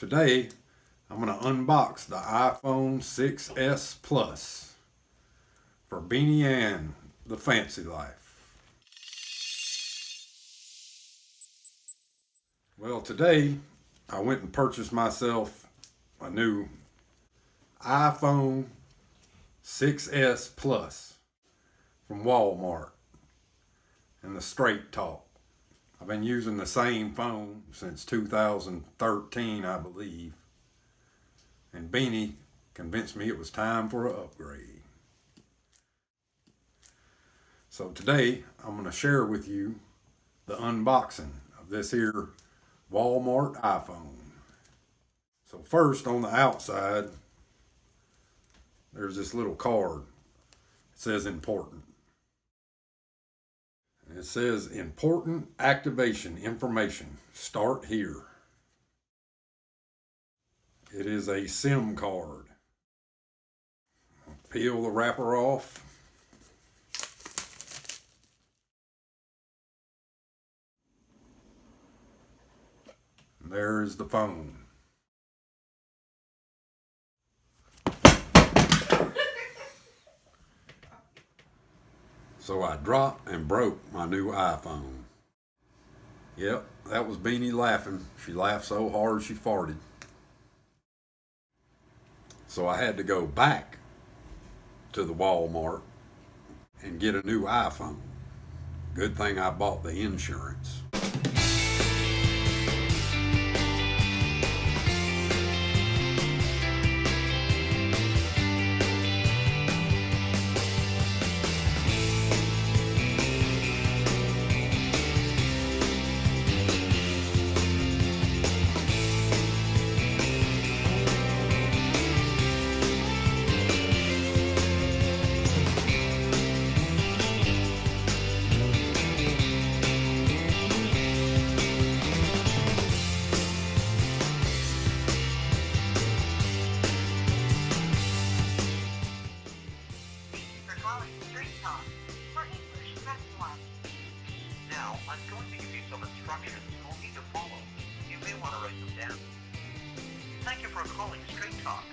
Today, I'm going to unbox the iPhone 6s Plus for Beanie Ann, the Phancy Life. Well, today, I went and purchased myself a new iPhone 6s Plus from Wal-Mart in the Straight Talk. I've been using the same phone since 2013, I believe. And Beanie convinced me it was time for an upgrade. So today, I'm going to share with you the unboxing of this here Wal-Mart iPhone. So first, on the outside, there's this little card. It says important. And it says important activation information. Start here. It is a SIM card. Peel the wrapper off. And there is the phone. So I dropped and broke my new iPhone. Yep, that was Beanie laughing. She laughed so hard she farted. So I had to go back to the Wal-Mart and get a new iPhone. Good thing I bought the insurance. Now, I'm going to give you some instructions you'll need to follow. You may want to write them down. Thank you for calling Straight Talk.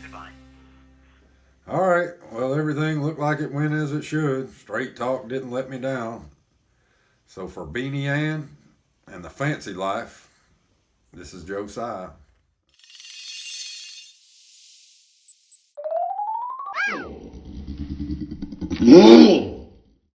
Goodbye. All right, well, everything looked like it went as it should. Straight Talk didn't let me down. So for Beanie Ann and the Phancy Life, this is Josiah. Mm.